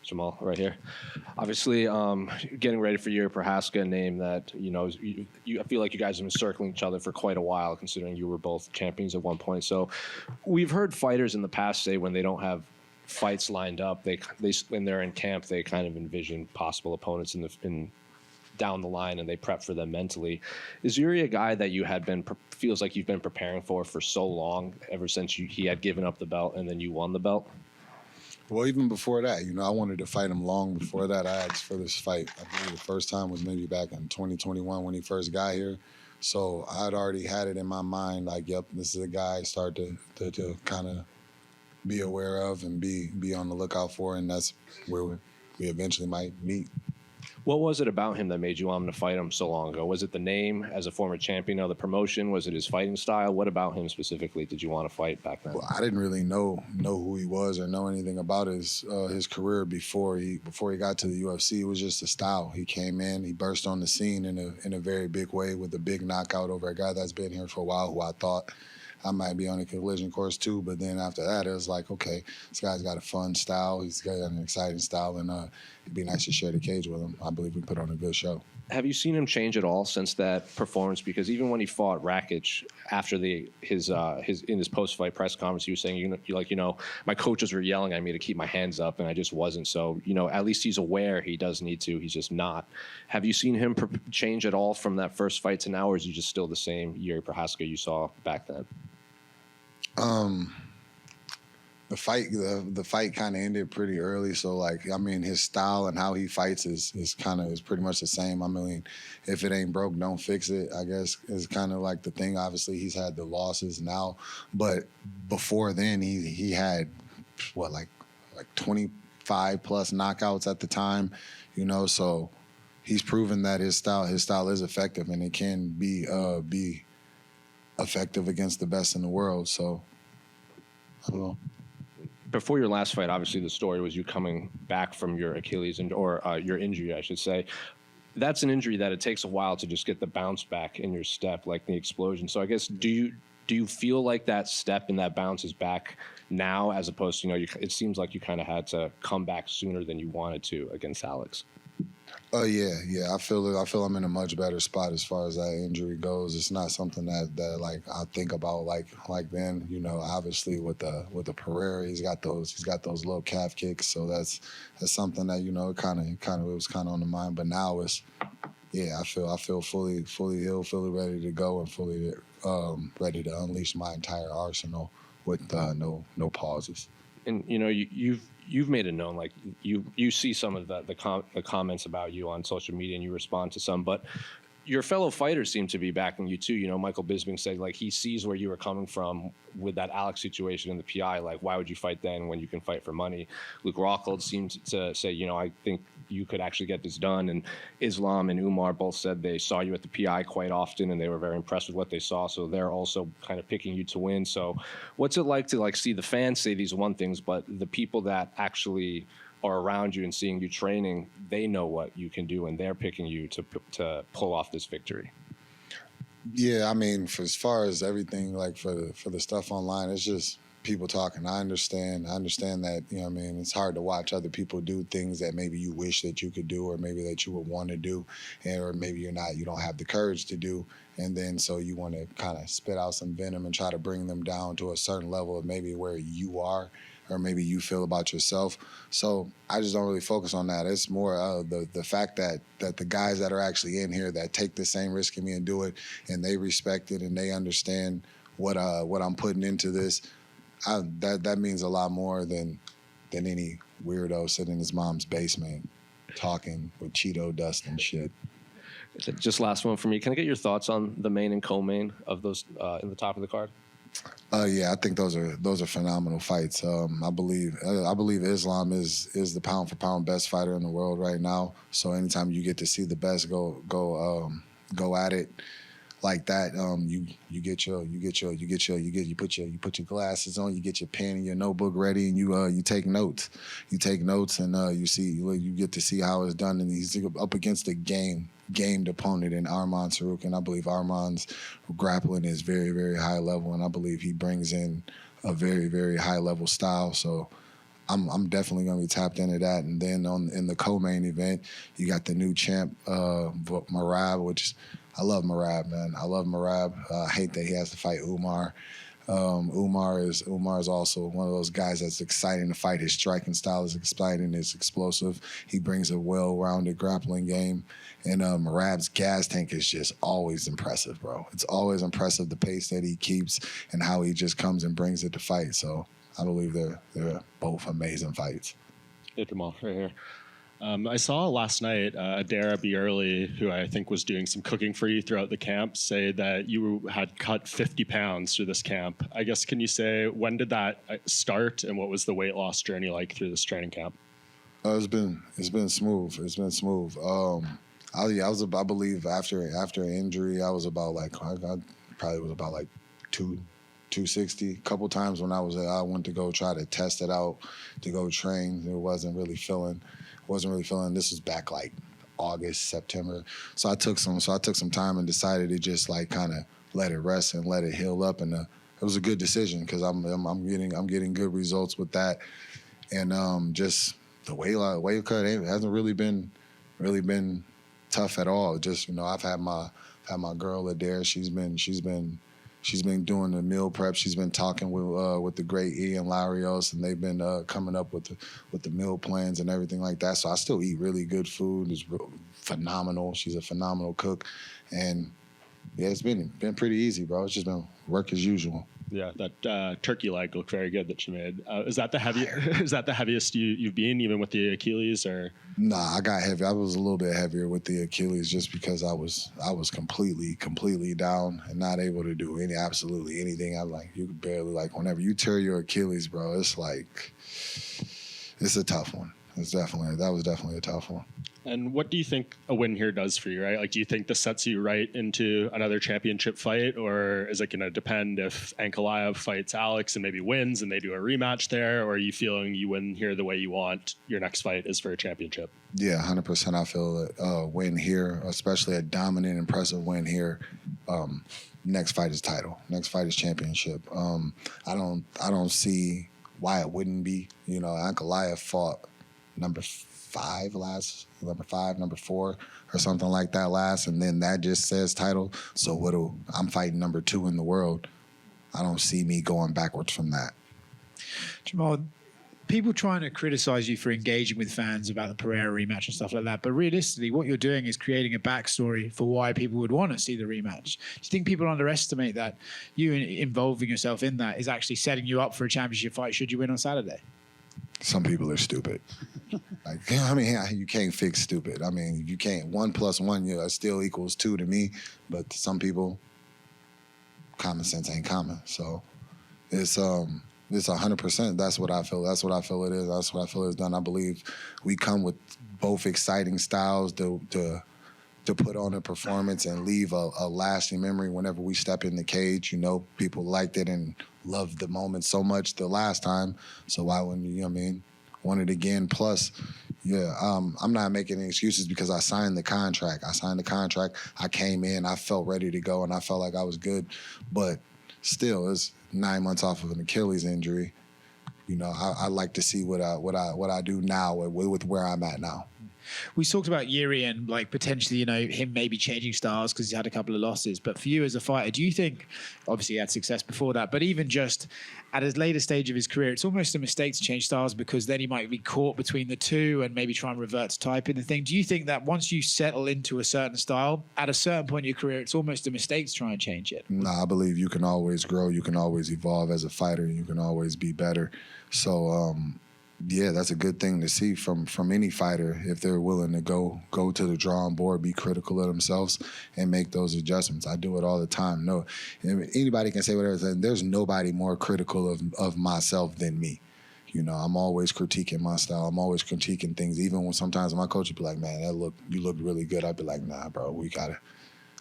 Jamal, right here. Obviously, getting ready for Jiri Prochazka, a name that, I feel like you guys have been circling each other for quite a while, considering you were both champions at one point. So we've heard fighters in the past say when they don't have fights lined up, they when they're in camp, they kind of envision possible opponents in down the line, and they prep for them mentally. Is Jiri a guy that you had feels like you've been preparing for so long, ever since he had given up the belt and then you won the belt? Well, even before that, I wanted to fight him long before that. I asked for this fight. I believe the first time was maybe back in 2021 when he first got here. So I'd already had it in my mind, like, yep, this is a guy I start to kind of be aware of and be on the lookout for, and that's where we eventually might meet. What was it about him that made you want him to fight him so long ago? Was it the name as a former champion of the promotion? Was it his fighting style? What about him specifically did you want to fight back then? Well, I didn't really know who he was or know anything about his career before he got to the UFC. It was just a style. He came in, he burst on the scene in a very big way with a big knockout over a guy that's been here for a while, who I thought I might be on a collision course too. But then after that, it was like, okay, this guy's got a fun style. He's got an exciting style, and it'd be nice to share the cage with him. I believe we put on a good show. Have you seen him change at all since that performance? Because even when he fought Rakic after his post-fight press conference, he was saying, my coaches were yelling at me to keep my hands up, and I just wasn't. So, at least he's aware he does need to. He's just not. Have you seen him change at all from that first fight to now, or is he just still the same Jiri Prochazka you saw back then? The fight kind of ended pretty early, so his style and how he fights is pretty much the same. I mean, if it ain't broke, don't fix it, I guess, is kind of like the thing. Obviously, he's had the losses now, but before then, he had 25 plus knockouts at the time, so he's proven that his style is effective, and it can be effective against the best in the world. So I don't know. Before your last fight, obviously the story was you coming back from your Achilles or your injury, I should say. That's an injury that it takes a while to just get the bounce back in your step, like the explosion. So I guess, do you feel like that step and that bounce is back now, as opposed to, it seems like you kind of had to come back sooner than you wanted to against Alex? Yeah. I feel I'm in a much better spot as far as that injury goes. It's not something that I think about like then. Obviously with the Pereira, he's got those little calf kicks, so that's something that it was kind of on the mind. But now it's I feel fully healed, fully ready to go, and fully ready to unleash my entire arsenal with no pauses. And you've made it known, like you see some of the comments about you on social media, and you respond to some, but your fellow fighters seem to be backing you too. Michael Bisping said he sees where you were coming from with that Alex situation in the PI. Like, why would you fight then when you can fight for money? Luke Rockhold seemed to say, I think you could actually get this done. And Islam and Umar both said they saw you at the PI quite often, and they were very impressed with what they saw. So they're also kind of picking you to win. So what's it like to see the fans say these one things, but the people that actually are around you and seeing you training, they know what you can do, and they're picking you to pull off this victory? Yeah, I mean, as far as everything, for the stuff online, it's just people talking. I understand that, it's hard to watch other people do things that maybe you wish that you could do, or maybe that you would want to do, or maybe you don't have the courage to do. And then so you want to kind of spit out some venom and try to bring them down to a certain level of maybe where you are, or maybe you feel about yourself. So I just don't really focus on that. It's more the fact that the guys that are actually in here that take the same risk in me and do it, and they respect it, and they understand what I'm putting into this. That means a lot more than any weirdo sitting in his mom's basement talking with Cheeto dust and shit. Just last one for me. Can I get your thoughts on the main and co-main of those in the top of the card? Yeah, I think those are phenomenal fights. I believe Islam is the pound for pound best fighter in the world right now. So anytime you get to see the best go at it like that, you put your glasses on, you get your pen and your notebook ready, and you take notes. You take notes, and you get to see how it's done. And he's up against a gamed opponent in Arman Saruk, and I believe Arman's grappling is very, very high level, and I believe he brings in a very, very high level style. So I'm definitely going to be tapped into that. And then in the co-main event, you got the new champ, Morba, which I love Morba, man. I love Morba. I hate that he has to fight Umar. Umar is also one of those guys that's exciting to fight. His striking style is exciting. It's explosive. He brings a well-rounded grappling game. And Morab's gas tank is just always impressive, bro. It's always impressive, the pace that he keeps and how he just comes and brings it to fight. So I believe they're both amazing fights. Hey, Jamal, right here. I saw last night Adara Bierly, who I think was doing some cooking for you throughout the camp, say that you had cut 50 pounds through this camp. I guess, can you say, when did that start and what was the weight loss journey like through this training camp? It's been smooth. It's been smooth. I believe after injury, I was about like, I probably was about like 260. A couple times when I went to go try to test it out, to go train. It wasn't really feeling. This was back like August, September. So I took some time and decided to just like kind of let it rest and let it heal up. And it was a good decision because I'm getting good results with that. And just the weight cut hasn't really been tough at all. Just, I've had my girl Adair. She's been doing the meal prep. She's been talking with the great Ian Larios, and they've been coming up with the meal plans and everything like that. So I still eat really good food. It's phenomenal. She's a phenomenal cook, and yeah, it's been pretty easy, bro. It's just been work as usual. Yeah, that turkey leg looked very good that she made. Is that the heaviest you've been, even with the Achilles, or? Nah, I got heavy. I was a little bit heavier with the Achilles just because I was completely down and not able to do absolutely anything. You could barely, whenever you tear your Achilles, bro, it's like, it's a tough one. That was definitely a tough one. And what do you think a win here does for you, right? Like, do you think this sets you right into another championship fight, or is it going to depend if Ankalaev fights Alex and maybe wins and they do a rematch there, or are you feeling you win here the way you want, your next fight is for a championship? Yeah, 100%. I feel that win here, especially a dominant, impressive win here. Next fight is title. Next fight is championship. I don't see why it wouldn't be. Ankalaev fought number 4 or something like that last, and then that just says title. So I'm fighting number 2 in the world. I don't see me going backwards from that. Jamal, people trying to criticize you for engaging with fans about the Pereira rematch and stuff like that, but realistically, what you're doing is creating a backstory for why people would want to see the rematch. Do you think people underestimate that you involving yourself in that is actually setting you up for a championship fight should you win on Saturday? Some people are stupid. You can't fix stupid. You can't. 1 + 1 still equals 2 to me, but to some people, common sense ain't common. So it's 100%. That's what I feel. That's what I feel it is. That's what I feel it's done. I believe we come with both exciting styles to put on a performance and leave a lasting memory whenever we step in the cage. People liked it and loved the moment so much the last time. So why wouldn't you, want it again? Plus, I'm not making any excuses because I signed the contract. I came in, I felt ready to go, and I felt like I was good. But still, it's 9 months off of an Achilles injury. I like to see what I do now with where I'm at now. We talked about Jiri and potentially, him maybe changing styles because he's had a couple of losses. But for you as a fighter, do you think, obviously he had success before that, but even just at his later stage of his career, it's almost a mistake to change styles because then he might be caught between the two and maybe try and revert to type in the thing. Do you think that once you settle into a certain style, at a certain point in your career, it's almost a mistake to try and change it? I believe you can always grow. You can always evolve as a fighter. You can always be better. So, yeah, that's a good thing to see from any fighter if they're willing to go to the drawing board, be critical of themselves, and make those adjustments. I do it all the time. No, anybody can say whatever. There's nobody more critical of myself than me. I'm always critiquing my style. I'm always critiquing things. Even when sometimes my coach would be like, "Man, you look really good." I'd be like, "Nah, bro, we gotta."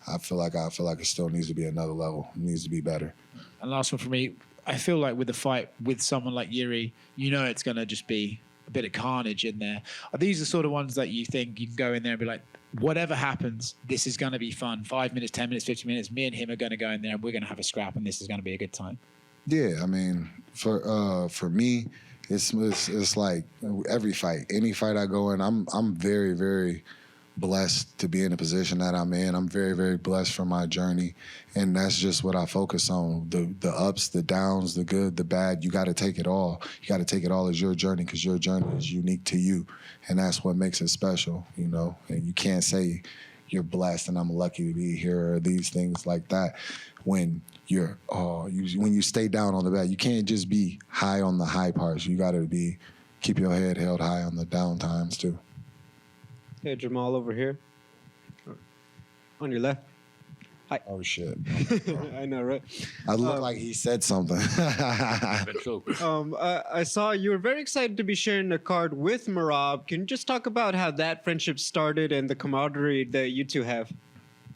I feel like it still needs to be another level. It needs to be better. And last one for me. I feel like with the fight with someone like Jiri, it's going to just be a bit of carnage in there. Are these the sort of ones that you think you can go in there and be like, whatever happens, this is going to be fun. 5 minutes, 10 minutes, 15 minutes, me and him are going to go in there and we're going to have a scrap and this is going to be a good time? Yeah, for me, it's like every fight, any fight I go in, I'm very, very blessed to be in the position that I'm in. I'm very, very blessed for my journey, and that's just what I focus on: the ups, the downs, the good, the bad. You got to take it all. You got to take it all as your journey, because your journey is unique to you, and that's what makes it special, you know. And you can't say you're blessed and I'm lucky to be here or these things like that when when you stay down on the bad. You can't just be high on the high parts. You got to keep your head held high on the down times too. Hey, Jamal over here. On your left. Hi. Oh, shit. I know, right? I look like he said something. I saw you were very excited to be sharing a card with Morba. Can you just talk about how that friendship started and the camaraderie that you two have?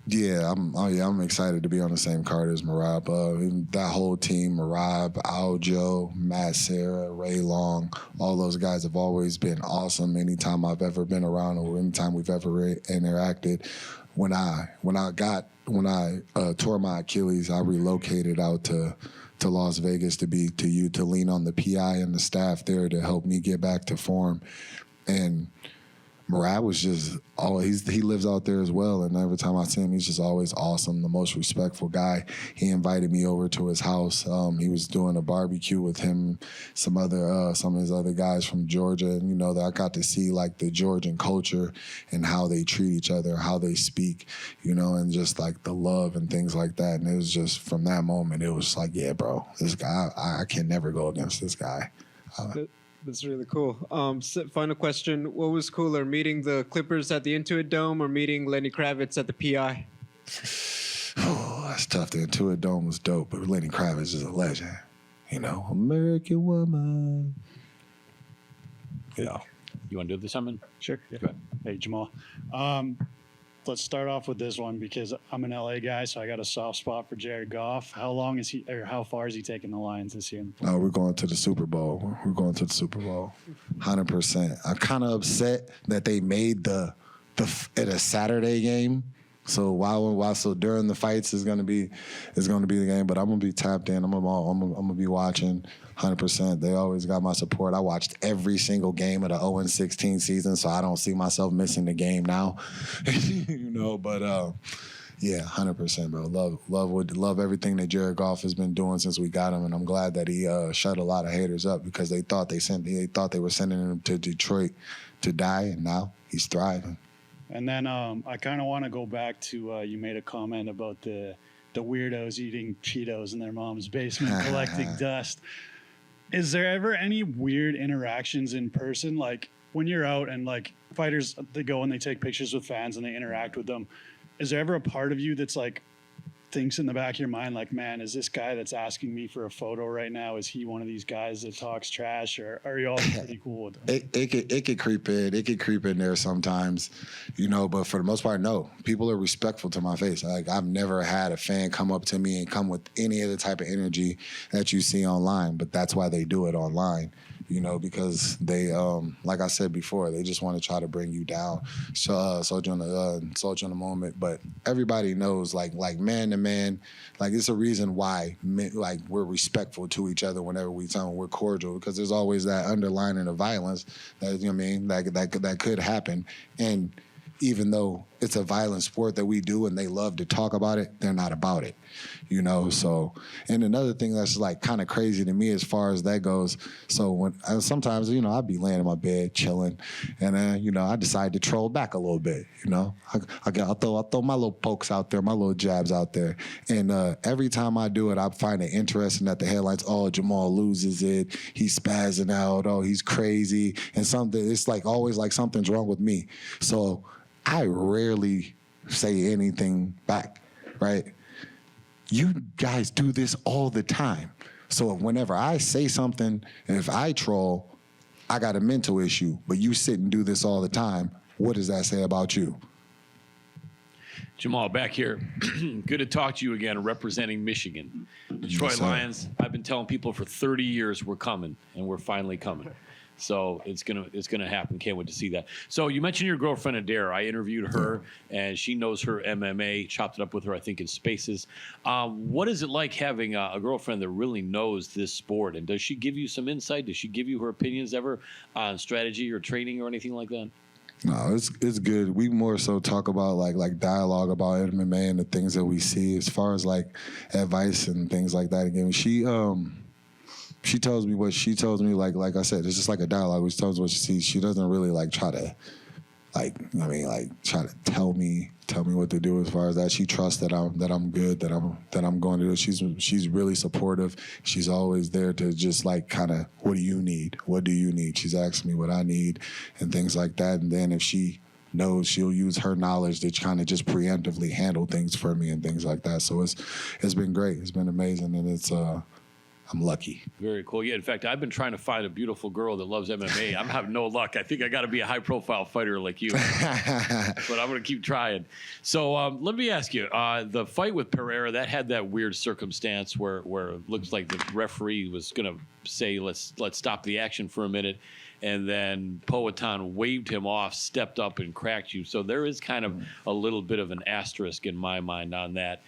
Yeah, I'm excited to be on the same card as Morba. That whole team, Morba, Aljo, Matt Serra, Ray Long, all those guys have always been awesome anytime I've ever been around or anytime we've ever interacted. When I tore my Achilles, I relocated out to Las Vegas to lean on the PI and the staff there to help me get back to form. And Morba was just he lives out there as well, and every time I see him, he's just always awesome, the most respectful guy. He invited me over to his house. He was doing a barbecue with him, some of his other guys from Georgia, and you know that I got to see like the Georgian culture and how they treat each other, how they speak, you know, and just like the love and things like that. And it was just from that moment, it was like, yeah, bro, this guy, I can never go against this guy. That's really cool. Final question. What was cooler, meeting the Clippers at the Intuit Dome or meeting Lenny Kravitz at the PI? Oh, that's tough. The Intuit Dome was dope, but Lenny Kravitz is a legend. You know, American woman. Yeah. You want to do this, Simon? Sure. Yeah. Go ahead. Hey, Jamal. Let's start off with this one because I'm an LA guy, so I got a soft spot for Jared Goff. How far is he taking the Lions this year? No, we're going to the Super Bowl. 100%. I'm kind of upset that they made at a Saturday game. So so during the fights is gonna be the game, but I'm gonna be tapped in. I'm gonna be watching 100%. They always got my support. I watched every single game of the 0-16 season, so I don't see myself missing the game now. You know, but yeah, 100%, bro. Love everything that Jared Goff has been doing since we got him, and I'm glad that he shut a lot of haters up because they thought they were sending him to Detroit to die, and now he's thriving. And then I kind of want to go back to you made a comment about the weirdos eating Cheetos in their mom's basement collecting dust. Is there ever any weird interactions in person? Like when you're out and like fighters, they go and they take pictures with fans and they interact with them. Is there ever a part of you that's like thinks in the back of your mind, like, man, is this guy that's asking me for a photo right now, is he one of these guys that talks trash, or are you all pretty cool with them? It could creep in. It could creep in there sometimes, you know, but for the most part, no. People are respectful to my face. Like, I've never had a fan come up to me and come with any of the type of energy that you see online, but that's why they do it online. You know, because they, like I said before, they just want to try to bring you down, insult you in the moment. But everybody knows, like man to man, like it's a reason why, like we're respectful to each other whenever we tell them we're cordial, because there's always that underlining of violence that, you know what I mean, that could happen. And even though it's a violent sport that we do and they love to talk about it, they're not about it, you know? So, and another thing that's like kind of crazy to me as far as that goes, so when sometimes, you know, I'd be laying in my bed chilling and then, you know, I decide to troll back a little bit, you know? I'll throw my little pokes out there, my little jabs out there. And every time I do it, I find it interesting that the headlines, oh, Jamal loses it, he's spazzing out, oh, he's crazy, and it's like always like something's wrong with me. So I rarely say anything back, right? You guys do this all the time. So whenever I say something, if I troll, I got a mental issue, but you sit and do this all the time. What does that say about you? Jamal, back here. Good to talk to you again, representing Michigan. Detroit Lions, I've been telling people for 30 years we're coming, and we're finally coming. So it's gonna happen. Can't wait to see that. So you mentioned your girlfriend Adair. I interviewed her, and she knows her MMA. Chopped it up with her, I think, in Spaces. What is it like having a girlfriend that really knows this sport? And does she give you some insight? Does she give you her opinions ever on strategy or training or anything like that? No, it's good. We more so talk about like dialogue about MMA and the things that we see as far as like advice and things like that. Again, she tells me what she tells me. Like I said, it's just like a dialogue. She tells me what she sees. She doesn't really like try to try to tell me what to do as far as that. She trusts that I'm good, that I'm going to do. She's really supportive. She's always there to just like kind of, what do you need? What do you need? She's asking me what I need and things like that. And then if she knows, she'll use her knowledge to kind of just preemptively handle things for me and things like that. So it's been great. It's been amazing, and I'm lucky. Very cool. Yeah, in fact, I've been trying to find a beautiful girl that loves MMA. I'm having no luck. I think I got to be a high-profile fighter like you. But I'm going to keep trying. So let me ask you, the fight with Pereira, that had that weird circumstance where it looks like the referee was going to say, let's stop the action for a minute. And then Powhatan waved him off, stepped up, and cracked you. So there is kind of a little bit of an asterisk in my mind on that.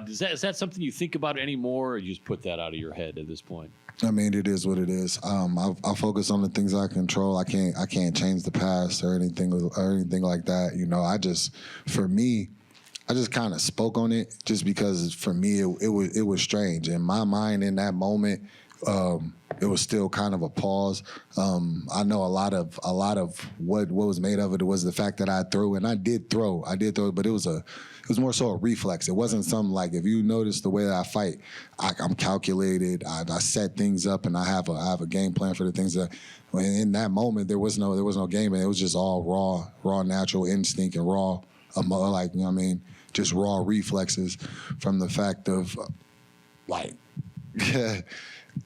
Is that something you think about anymore, or you just put that out of your head at this point? I mean, it is what it is. I focus on the things I control. I can't change the past or anything like that. You know, I just kind of spoke on it just because for me it was strange. In my mind, in that moment, it was still kind of a pause. I know a lot of what was made of it was the fact that I threw, and I did throw, but it was more so a reflex. It wasn't something like, if you notice the way that I fight, I'm calculated. I set things up, and I have a game plan for the things that. In that moment, there was no game, and it was just all raw natural instinct and raw, like, you know what I mean, just raw reflexes from the fact of like.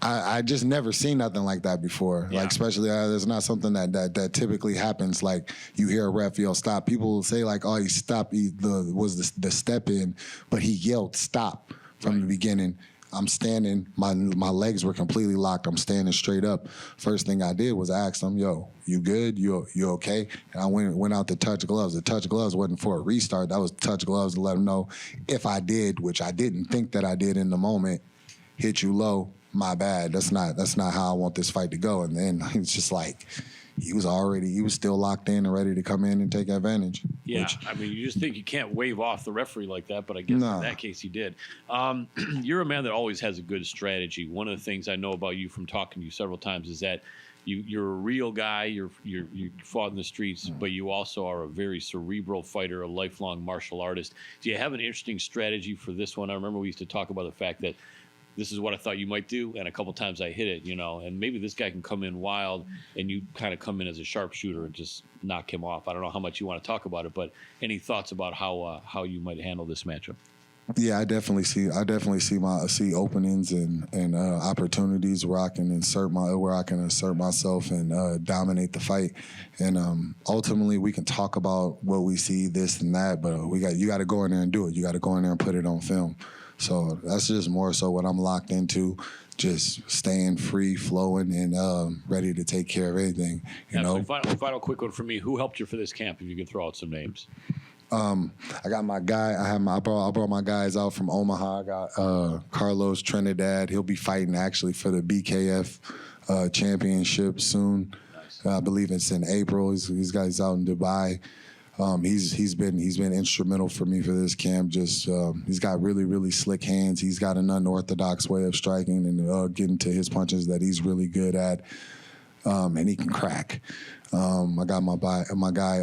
I just never seen nothing like that before. Yeah. Like, especially there's not something that typically happens. Like, you hear a ref yell stop. People will say like, oh, he stopped. Was the step in, but he yelled stop from the beginning. I'm standing. My legs were completely locked. I'm standing straight up. First thing I did was ask him, yo, you good? You okay? And I went out to touch gloves. The touch gloves wasn't for a restart. That was touch gloves to let him know if I did, which I didn't think that I did in the moment, hit you low. My bad. That's not how I want this fight to go. And then it's just like he was still locked in and ready to come in and take advantage. Yeah, I mean, you just think you can't wave off the referee like that, but I guess in that case he did. You're a man that always has a good strategy. One of the things I know about you from talking to you several times is that you're a real guy. You fought in the streets, but you also are a very cerebral fighter, a lifelong martial artist. Do you have an interesting strategy for this one? I remember we used to talk about the fact that this is what I thought you might do, and a couple times I hit it, you know, and maybe this guy can come in wild and you kind of come in as a sharpshooter and just knock him off. I don't know how much you want to talk about it, but any thoughts about how you might handle this matchup? Yeah, I definitely see openings and opportunities where I can assert myself and dominate the fight. And ultimately, we can talk about what we see, this and that, but you got to go in there and do it. You got to go in there and put it on film. So that's just more so what I'm locked into, just staying free, flowing, and ready to take care of anything. You know. Final quick one for me. Who helped you for this camp? If you could throw out some names. I got my guy. I brought my guys out from Omaha. I got Carlos Trinidad. He'll be fighting actually for the BKF championship soon. Nice. I believe it's in April. He's guys out in Dubai. He's been instrumental for me for this camp. Just he's got really slick hands. He's got an unorthodox way of striking and getting to his punches that he's really good at, and he can crack. I got my guy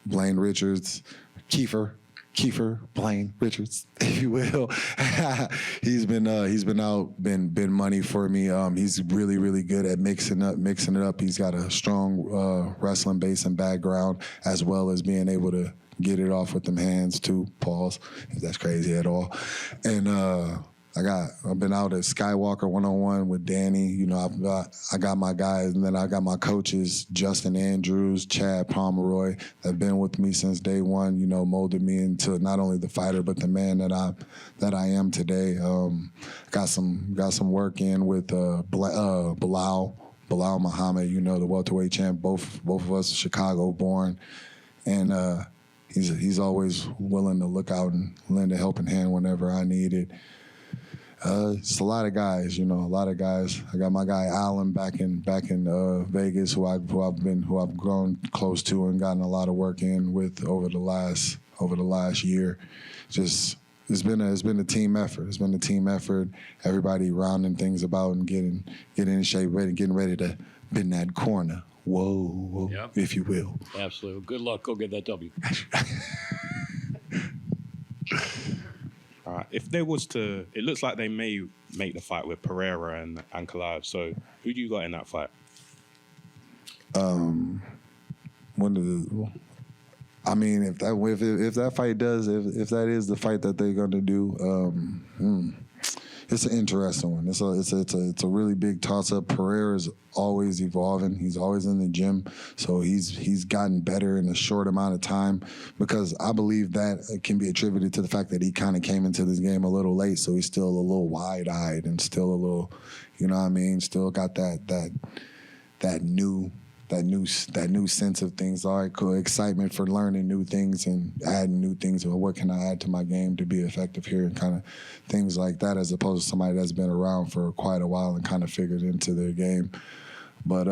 Blaine Richards, Kiefer Blaine Richards, if you will. He's been money for me. He's really good at mixing it up. He's got a strong wrestling base and background, as well as being able to get it off with them hands too. Pause, if that's crazy at all. And I've been out at Skywalker 101 with Danny. You know, I got my guys, and then I got my coaches, Justin Andrews, Chad Pomeroy, that have been with me since day one. You know, molded me into not only the fighter but the man that I am today. Got some work in with Bilal Bilal Muhammad, you know, the welterweight champ, both of us Chicago born, and he's always willing to look out and lend a helping hand whenever I need it. It's a lot of guys, you know, a lot of guys. I got my guy Allen back in Vegas, who I've grown close to and gotten a lot of work in with over the last year. Just it's been a team effort. It's been a team effort. Everybody rounding things about and getting in shape, getting ready to bend that corner. Whoa, Yep. If you will. Absolutely. Good luck. Go get that W. If there was to, it looks like they may make the fight with Pereira and Ankalaev. So who do you got in that fight? If that fight does, if that is the fight that they're gonna do, it's an interesting one. It's a really big toss up. Pereira's always evolving. He's always in the gym, so he's gotten better in a short amount of time. Because I believe that can be attributed to the fact that he kind of came into this game a little late, so he's still a little wide eyed and still a little, you know what I mean, still got that new sense of things, all right, cool, excitement for learning new things and adding new things. Or what can I add to my game to be effective here, and kind of things like that, as opposed to somebody that's been around for quite a while and kind of figured into their game. But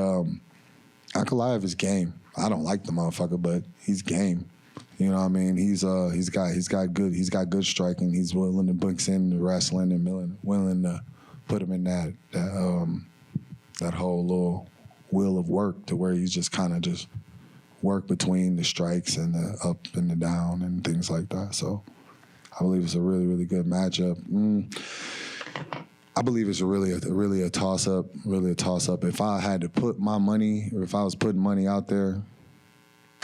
Ankalaev is game. I don't like the motherfucker, but he's game. You know what I mean? He's got good striking. He's willing to mix in the wrestling and willing to put him in that whole little wheel of work, to where he's just kind of just work between the strikes and the up and the down and things like that. So I believe it's a really, really good matchup. I believe it's really a toss-up. If I had to put my money, or if I was putting money out there,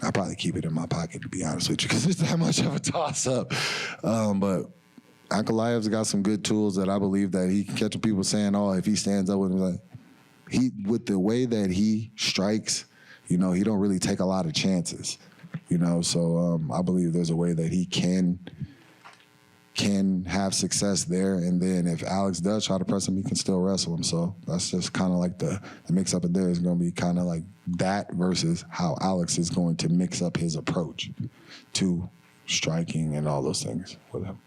I'd probably keep it in my pocket, to be honest with you, because it's that much of a toss-up. But Ankalaev's got some good tools that I believe that he can catch people saying, oh, if he stands up with him, like, with the way that he strikes, you know, he don't really take a lot of chances, you know. So I believe there's a way that he can have success there. And then if Alex does try to press him, he can still wrestle him. So that's just kind of like the mix-up in there is going to be kind of like that versus how Alex is going to mix up his approach to striking and all those things with him.